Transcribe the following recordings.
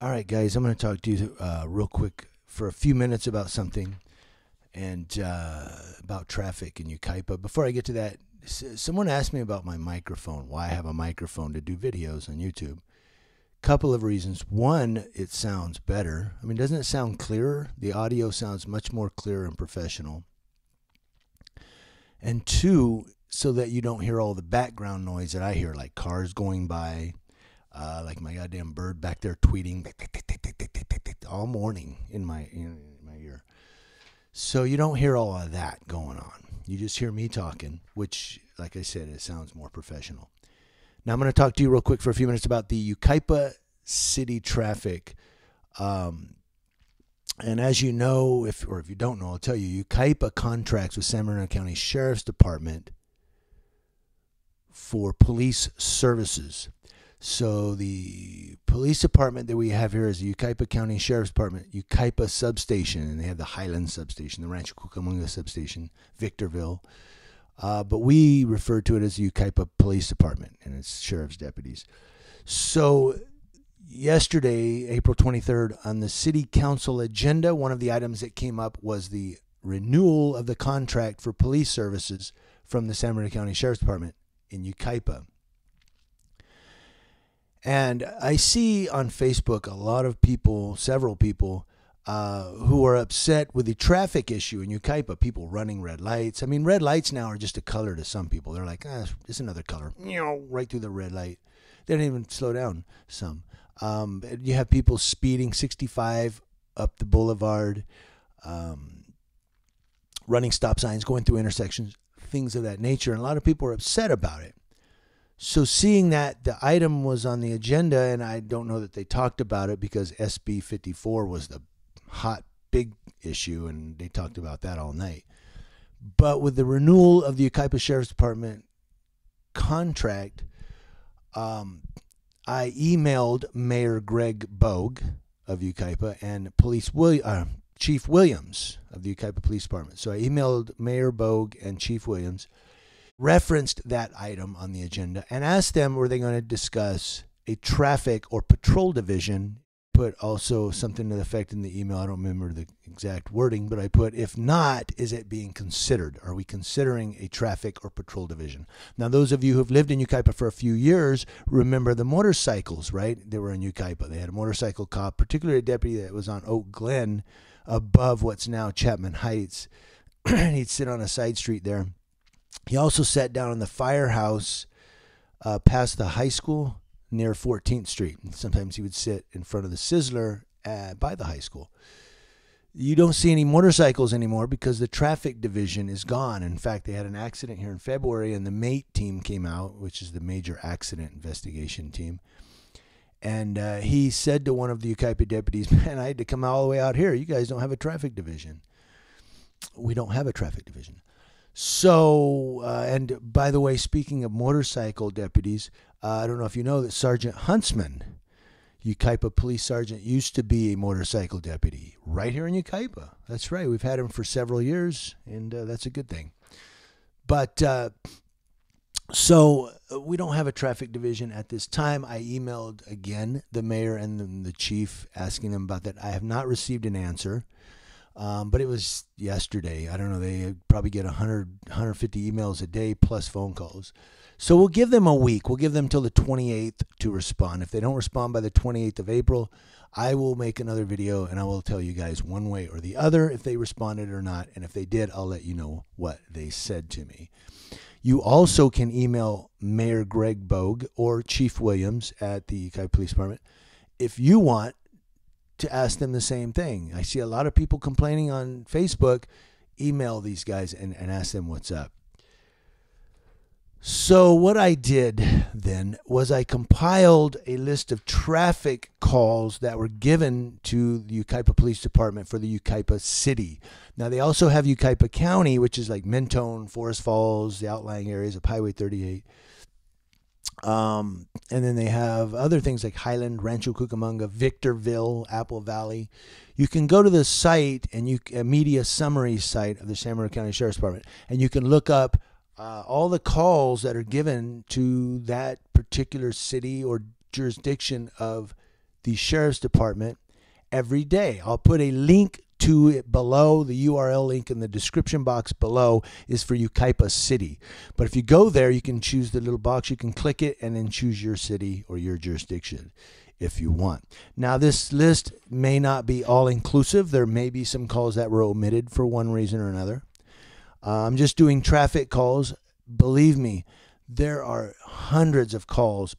All right, guys, I'm going to talk to you real quick for a few minutes about something and about traffic in Yucaipa. Before I get to that, someone asked me about my microphone, why I have a microphone to do videos on YouTube. Couple of reasons. One, it sounds better. I mean, doesn't it sound clearer? The audio sounds much more clear and professional. And two, so that you don't hear all the background noise that I hear, like cars going by, like my goddamn bird back there tweeting all morning in my ear. So you don't hear all of that going on. You just hear me talking, which, like I said, it sounds more professional. Now I'm going to talk to you real quick for a few minutes about the Yucaipa city traffic. And as you know, if you don't know, I'll tell you, Yucaipa contracts with San Bernardino County Sheriff's Department for police services. So the police department that we have here is the Yucaipa County Sheriff's Department, Yucaipa Substation, and they have the Highland Substation, the Rancho Cucamonga Substation, Victorville. But we refer to it as the Yucaipa Police Department and its sheriff's deputies. So yesterday, April 23rd, on the city council agenda, one of the items that came up was the renewal of the contract for police services from the San Bernardino County Sheriff's Department in Yucaipa. And I see on Facebook a lot of people, several people, who are upset with the traffic issue in Yucaipa. People running red lights. I mean, red lights now are just a color to some people. They're like, it's another color. Right through the red light. They don't even slow down some. You have people speeding 65 up the boulevard, running stop signs, going through intersections, things of that nature. And a lot of people are upset about it. So seeing that the item was on the agenda, and I don't know that they talked about it because SB 54 was the hot, big issue, and they talked about that all night. But with the renewal of the Yucaipa Sheriff's Department contract, I emailed Mayor Greg Bogue of Yucaipa and Chief Williams of the Yucaipa Police Department. So I emailed Mayor Bogue and Chief Williams, referenced that item on the agenda, and asked them were they going to discuss a traffic or patrol division. Put also something to the effect in the email, I don't remember the exact wording, but I put, if not, is it being considered? Are we considering a traffic or patrol division? Now, those of you who have lived in Yucaipa for a few years remember the motorcycles, right? They were in Yucaipa. They had a motorcycle cop, particularly a deputy that was on Oak Glen above what's now Chapman Heights. He'd sit on a side street there. He also sat down in the firehouse past the high school near 14th Street. And sometimes he would sit in front of the Sizzler by the high school. You don't see any motorcycles anymore because the traffic division is gone. In fact, they had an accident here in February, and the MATE team came out, which is the Major Accident Investigation Team. And he said to one of the Yucaipa deputies, man, I had to come all the way out here. You guys don't have a traffic division. We don't have a traffic division. So, and by the way, speaking of motorcycle deputies, I don't know if you know that Sergeant Huntsman, Yucaipa Police Sergeant, used to be a motorcycle deputy right here in Yucaipa. That's right. We've had him for several years, and that's a good thing. But so we don't have a traffic division at this time. I emailed again the mayor and the chief asking them about that. I have not received an answer. But it was yesterday. I don't know. They probably get 100, 150 emails a day plus phone calls. So we'll give them a week. We'll give them till the 28th to respond. If they don't respond by the 28th of April, I will make another video and I will tell you guys one way or the other if they responded or not. And if they did, I'll let you know what they said to me. You also can email Mayor Greg Bogue or Chief Williams at the Yucaipa Police Department if you want to ask them the same thing. I see a lot of people complaining on Facebook. Email these guys and ask them what's up. So what I did then was I compiled a list of traffic calls that were given to the Yucaipa Police Department for the Yucaipa City. Now they also have Yucaipa County, which is like Mentone, Forest Falls, the outlying areas of Highway 38. And then they have other things like Highland, Rancho Cucamonga, Victorville, Apple Valley. You can go to the site and a media summary site of the San Bernardino County Sheriff's Department, and you can look up all the calls that are given to that particular city or jurisdiction of the sheriff's department every day. I'll put a link to it below. The URL link in the description box below is for Yucaipa City. But if you go there, you can choose the little box. You can click it and then choose your city or your jurisdiction if you want. Now, this list may not be all inclusive. There may be some calls that were omitted for one reason or another. I'm just doing traffic calls. Believe me, there are hundreds of calls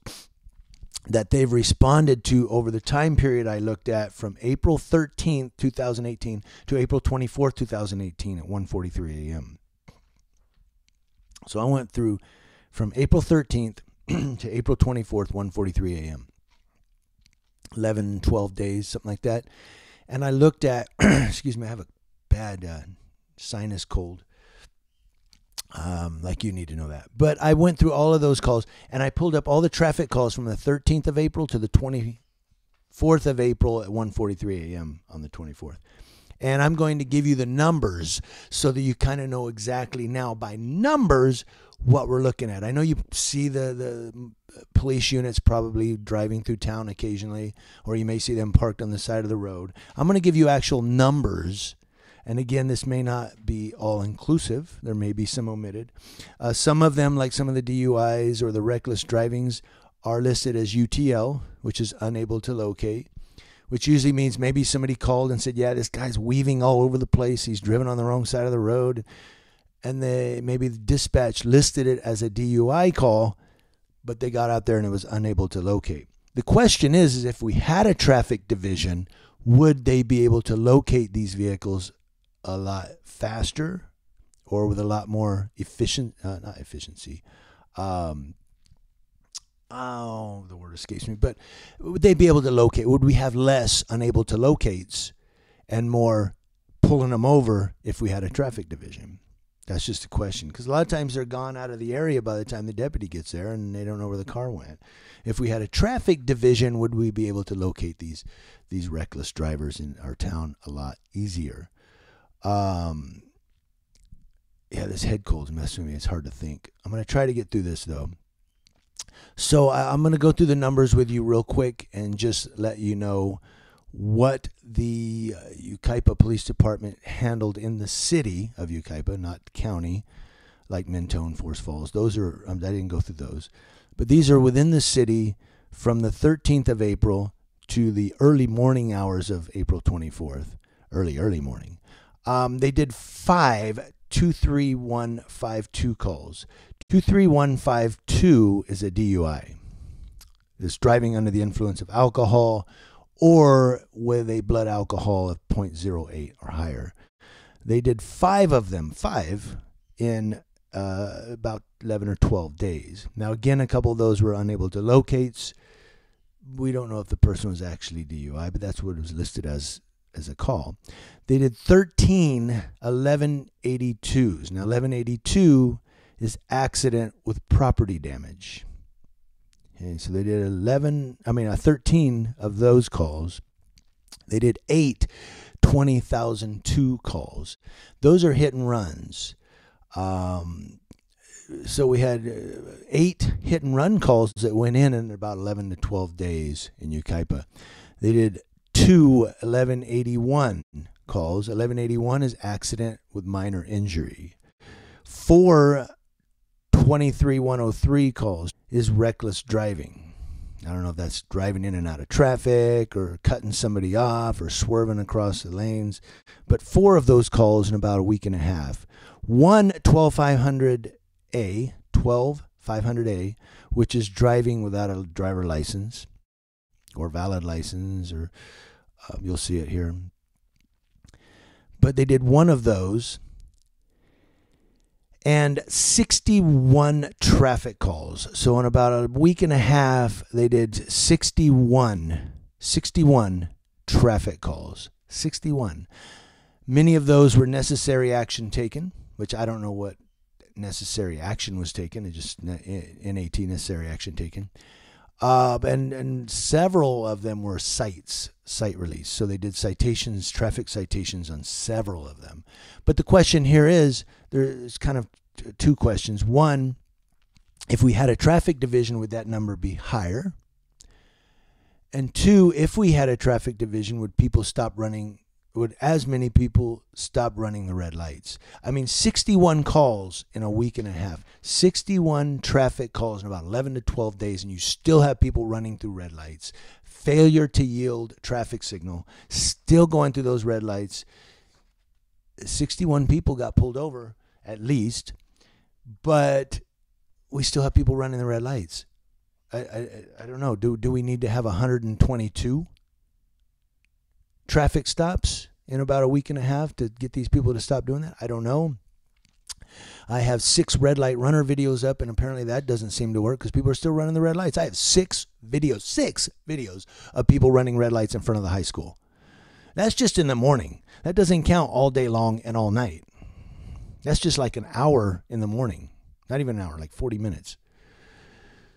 that they've responded to over the time period I looked at from April 13th, 2018 to April 24th, 2018 at 1:43 a.m. So I went through from April 13th to April 24th, 1:43 a.m. 11, 12 days, something like that. And I looked at, excuse me, I have a bad sinus cold. Like you need to know that. But I went through all of those calls and I pulled up all the traffic calls from the 13th of April to the 24th of April at 1:43 a.m. on the 24th. And I'm going to give you the numbers so that you kind of know exactly now by numbers what we're looking at. I know you see the police units probably driving through town occasionally, or you may see them parked on the side of the road. I'm going to give you actual numbers. And again, this may not be all inclusive. There may be some omitted. Some of them, like some of the DUIs or the reckless drivings, are listed as UTL, which is unable to locate, which usually means maybe somebody called and said, yeah, this guy's weaving all over the place. He's driven on the wrong side of the road. And maybe the dispatch listed it as a DUI call, but they got out there and it was unable to locate. The question is if we had a traffic division, would they be able to locate these vehicles a lot faster or with a lot more not efficiency. The word escapes me, but would they be able to locate? Would we have less unable to locates and more pulling them over if we had a traffic division? That's just a question, because a lot of times they're gone out of the area by the time the deputy gets there and they don't know where the car went. If we had a traffic division, would we be able to locate these reckless drivers in our town a lot easier? Yeah, this head cold's messing with me. It's hard to think. I'm going to try to get through this, though. So I'm going to go through the numbers with you real quick and just let you know what the Yucaipa Police Department handled in the city of Yucaipa, not county, like Mentone, Forest Falls. Those are, I didn't go through those. But these are within the city from the 13th of April to the early morning hours of April 24th, early morning. They did 5 23152 calls. 23152 is a DUI. It's driving under the influence of alcohol or with a blood alcohol of 0.08 or higher. They did 5 of them, 5 in about 11 or 12 days. Now, again, a couple of those were unable to locate. We don't know if the person was actually DUI, but that's what it was listed as a call. They did 13 1182s. Now, 1182 is accident with property damage. Okay, so they did 13 of those calls. They did 8 20,002 calls. Those are hit and runs. So we had 8 hit and run calls that went in about 11 to 12 days in Yucaipa. They did 2 1181 calls. 1181 is accident with minor injury. 4 23103 calls is reckless driving. I don't know if that's driving in and out of traffic or cutting somebody off or swerving across the lanes, but 4 of those calls in about a week and a half. 1 12500A, which is driving without a driver license or valid license, or you'll see it here. But they did 1 of those, and 61 traffic calls. So in about a week and a half, they did 61 traffic calls. 61. Many of those were necessary action taken, which I don't know what necessary action was taken. It just NAT, necessary action taken. And several of them were site release. So they did citations, traffic citations on several of them. But the question here is, there's kind of 2 questions. One, if we had a traffic division, would that number be higher? And two, if we had a traffic division, would as many people stop running the red lights? I mean, 61 calls in a week and a half, 61 traffic calls in about 11 to 12 days, and you still have people running through red lights. Failure to yield traffic signal, still going through those red lights. 61 people got pulled over, at least, but we still have people running the red lights. I don't know. Do we need to have 122 traffic stops in about a week and a half to get these people to stop doing that? I don't know. I have 6 red light runner videos up, and apparently that doesn't seem to work because people are still running the red lights. I have 6 videos of people running red lights in front of the high school. That's just in the morning. That doesn't count all day long and all night. That's just like an hour in the morning. Not even an hour, like 40 minutes.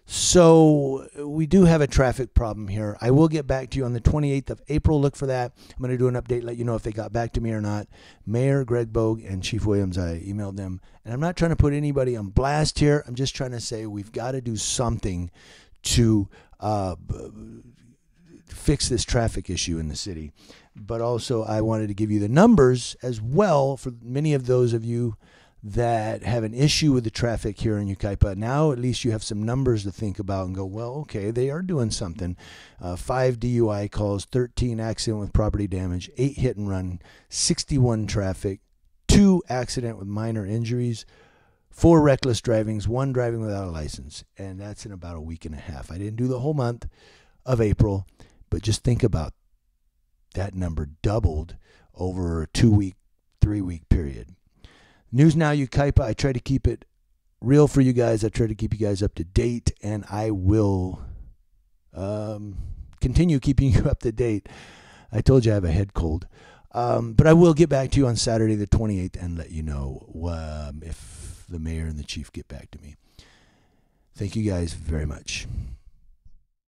So we do have a traffic problem here. I will get back to you on the 28th of April. Look for that. I'm going to do an update, let you know if they got back to me or not. Mayor Greg Bogue and Chief Williams, I emailed them. And I'm not trying to put anybody on blast here. I'm just trying to say we've got to do something to fix this traffic issue in the city. But also I wanted to give you the numbers as well for many of those of you that have an issue with the traffic here in Yucaipa. Now at least you have some numbers to think about and go, well, okay, they are doing something. 5 DUI calls, 13 accident with property damage, 8 hit and run, 61 traffic, 2 accident with minor injuries, 4 reckless drivings, 1 driving without a license. And that's in about a week and a half. I didn't do the whole month of April, but just think about that number doubled over a 2-week, 3-week period. News Now Yucaipa, I try to keep it real for you guys. I try to keep you guys up to date, and I will continue keeping you up to date. I told you I have a head cold. But I will get back to you on Saturday the 28th and let you know if the mayor and the chief get back to me. Thank you guys very much.